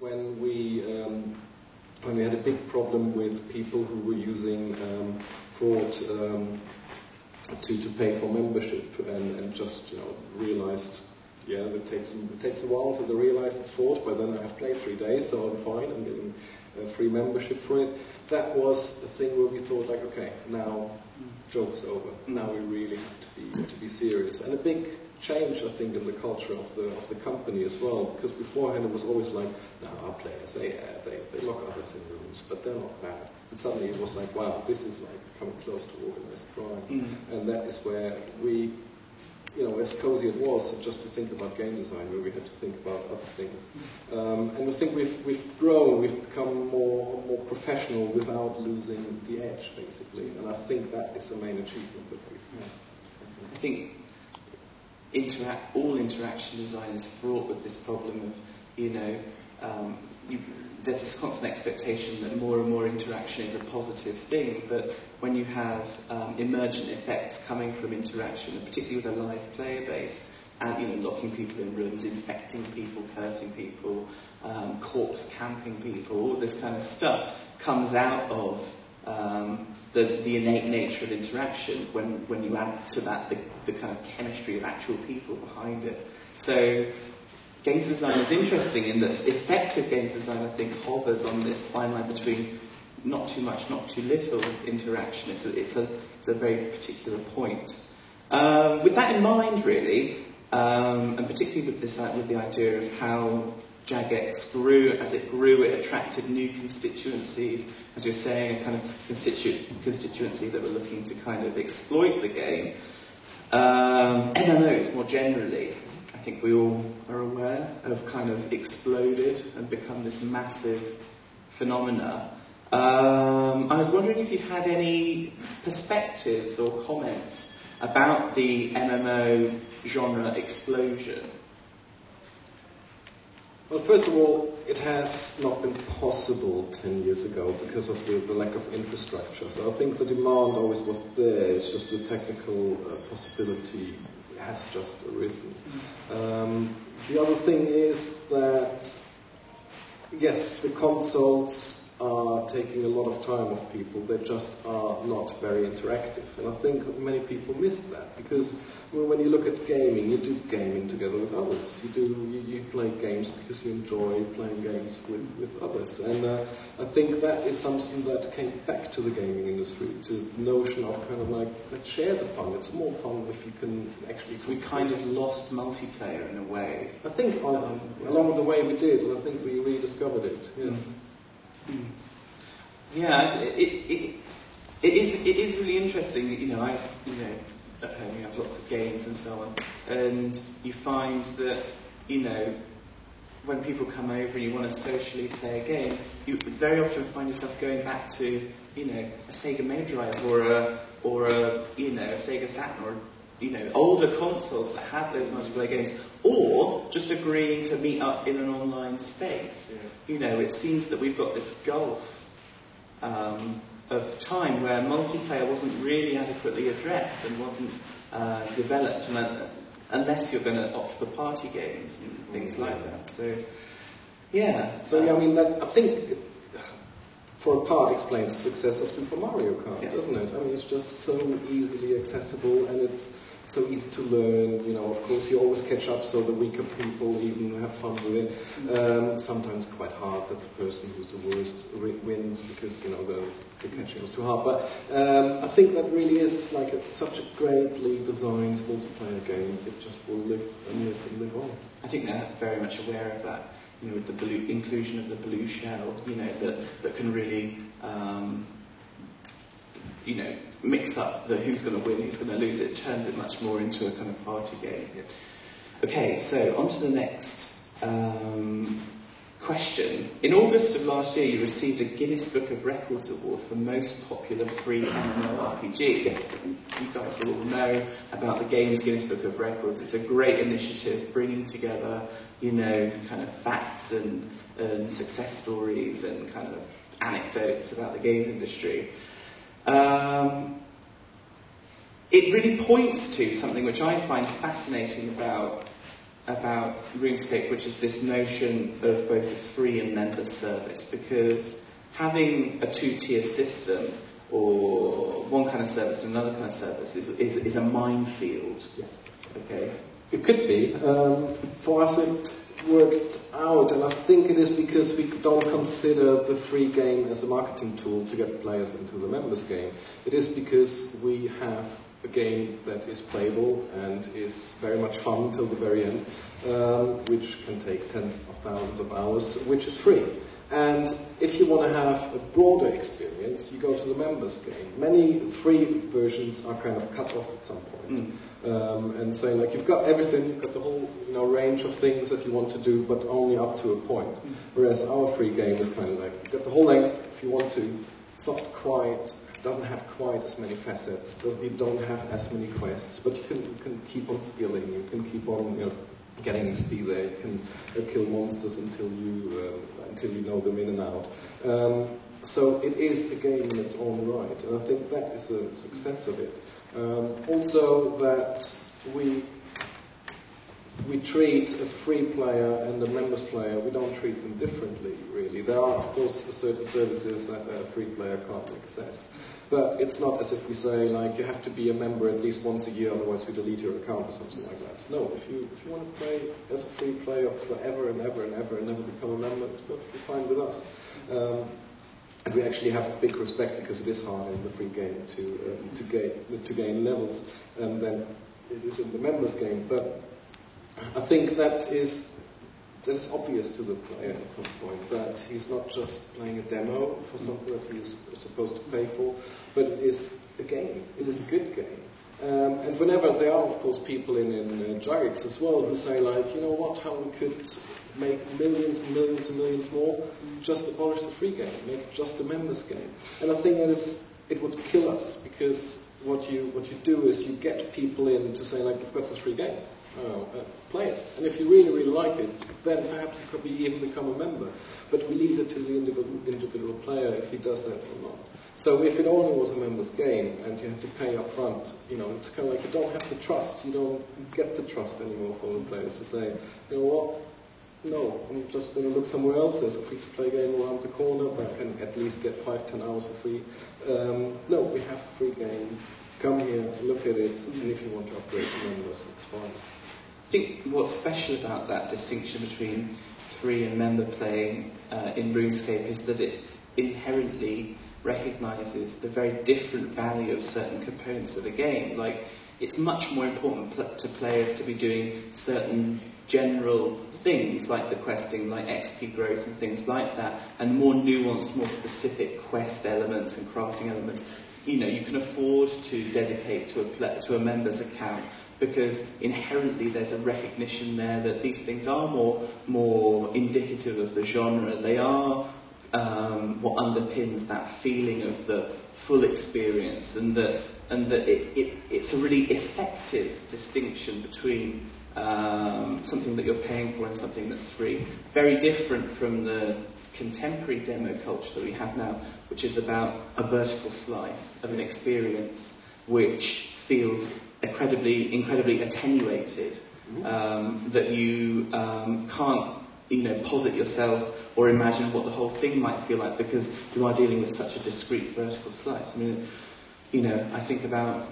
when we had a big problem with people who were using fraud to pay for membership and just realized, it takes a while until they realize it's fraud, but then I have played 3 days, so I'm fine, I'm getting free membership for it. That was the thing where we thought, like, okay, now joke's over. Now we really have to be serious. And a big change, I think, in the culture of the company as well, because beforehand it was always like, no, our players, they lock others in rooms, but they're not bad. And suddenly it was like, wow, this is like coming close to organized crime. And that is where we, as cozy it was, just to think about game design, where we had to think about other things. And I think we've grown, we've become more professional without losing the edge, basically. And I think that is the main achievement that we've had. I think all interaction design is fraught with this problem of, there's this constant expectation that more and more interaction is a positive thing, but when you have emergent effects coming from interaction, and particularly with a live player base, and locking people in rooms, infecting people, cursing people, corpse camping people, all this kind of stuff comes out of the innate nature of interaction when you add to that the kind of chemistry of actual people behind it. So games design is interesting in that effective games design, I think, hovers on this fine line between not too much, not too little interaction. It's a very particular point. With that in mind, really, and particularly with the idea of how Jagex grew, as it grew, it attracted new constituencies, as you're saying, a kind of constituency that were looking to kind of exploit the game. MMOs more generally, I think we all are aware, have kind of exploded and become this massive phenomena. I was wondering if you had any perspectives or comments about the MMO genre explosion. Well, first of all, it has not been possible 10 years ago because of the lack of infrastructure. So I think the demand always was there. It's just the technical possibility has just arisen. The other thing is that, yes, the consoles are taking a lot of time off people. They just are not very interactive. And I think that many people miss that because when you look at gaming, you do gaming together with others. You play games because you enjoy playing games with others. And I think that is something that came back to the gaming industry, to the notion of kind of like, let's share the fun. It's more fun if you can actually... So we kind of lost multiplayer in a way. I think along the way we did, and I think we rediscovered it. Yes. Yeah, it is really interesting. At home you have lots of games and so on, and you find that when people come over and you want to socially play a game, you very often find yourself going back to a Sega Mega Drive or a Sega Saturn or older consoles that had those multiplayer games, or just agreeing to meet up in an online space. It seems that we've got this gulf of time where multiplayer wasn't really adequately addressed and wasn't developed, unless you're going to opt for party games and things like that. So, yeah. So, I mean, that, I think, for a part, explains the success of Super Mario Kart, doesn't it? I mean, it's just so easily accessible and it's so easy to learn. Of course, you always catch up, so the weaker people even have fun with it. Sometimes quite hard that the person who's the worst wins because, the catching was too hard. But I think that really is like such a greatly designed multiplayer game. It just will live and live and live on. I think they're very much aware of that. With the inclusion of the blue shell, that can really, mix up the who's going to win, who's going to lose. It turns it much more into a kind of party game. Okay, so on to the next question. In August of last year, you received a Guinness Book of Records award for most popular free MMORPG. You guys will all know about the Games Guinness Book of Records. It's a great initiative bringing together kind of facts and success stories and kind of anecdotes about the games industry. It really points to something which I find fascinating about RuneScape, which is this notion of both a free and then service, because having a two-tier system or one kind of service and another kind of service is a minefield. Yes. Okay. It could be. For us it worked out, and I think it is because we don't consider the free game as a marketing tool to get players into the members game. It is because we have a game that is playable and is very much fun till the very end, which can take tens of thousands of hours, which is free. And if you want to have a broader experience, you go to the members game. Many free versions are kind of cut off at some point, and say like you've got everything, you've got the whole range of things that you want to do, but only up to a point. Whereas our free game is kind of like you've got the whole length if you want to. It's not quite, doesn't have quite as many facets. You don't have as many quests, but you can keep on skilling. You can keep on getting XP there. You can kill monsters until you know them in and out. So it is a game in its own right, and I think that is a success of it. Also that we treat a free player and a members player, we don't treat them differently, really. There are, of course, certain services that a free player can't access. But it's not as if we say, like, you have to be a member at least once a year, otherwise we delete your account or something like that. No, if you want to play as a free player forever and ever and ever and never become a member, it's perfectly fine with us. And we actually have big respect, because it is hard in the free game to gain levels than it is in the members game. But I think that is obvious to the player at some point, that he's not just playing a demo for something that he's supposed to pay for, but it is a game. It is a good game. And whenever there are, of course, people in Jagex as well who say, like, you know what, how we could make millions and millions and millions more, just abolish the free game, make it just a members game. And I think it would kill us, because what you do is you get people in to say, like, you've got this free game. Play it. And if you really, really like it, then perhaps you could even become a member. But we leave it to the individual player if he does that or not. So if it only was a members game and you have to pay up front, it's kind of like you don't have the trust. You don't get the trust anymore from the players to say, you know what, no, I'm just going to look somewhere else. There's a free-to-play game around the corner, but I can at least get 5-10 hours for free. No, we have a free game. Come here, look at it, and if you want to upgrade to members, it's fine. I think what's special about that distinction between free and member playing in RuneScape is that it inherently recognises the very different value of certain components of the game. Like, it's much more important to players to be doing certain general things like the questing, like XP growth and things like that, and more nuanced, more specific quest elements and crafting elements. You can afford to dedicate to a member's account, because inherently there's a recognition there that these things are more indicative of the genre. They are what underpins that feeling of the full experience, and that it's a really effective distinction between something that you're paying for and something that's free. Very different from the contemporary demo culture that we have now, which is about a vertical slice of an experience which feels incredibly attenuated, that you can't posit yourself or imagine what the whole thing might feel like, because you are dealing with such a discrete vertical slice. I mean, I think about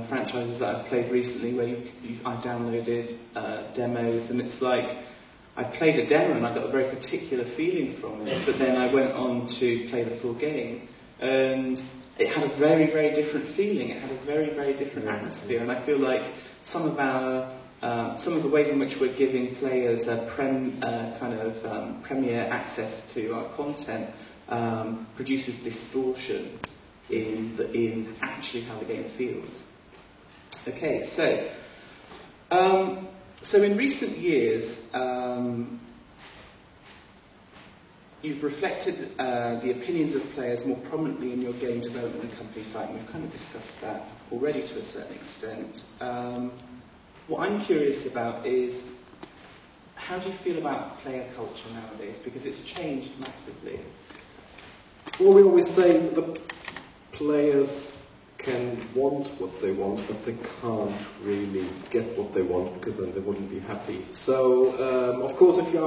franchises that I've played recently where I downloaded demos, and it's like I played a demo and I got a very particular feeling from it, but then I went on to play the full game and it had a very, very different feeling. It had a very, very different atmosphere, and I feel like some of the ways in which we're giving players a premier access to our content produces distortions in actually how the game feels. Okay, so in recent years, you've reflected the opinions of players more prominently in your game development and company site, and we've kind of discussed that already to a certain extent. What I'm curious about is, how do you feel about player culture nowadays? Because it's changed massively. Well, we always say that the players can want what they want, but they can't really get what they want, because then they wouldn't be happy. So, of course, if you are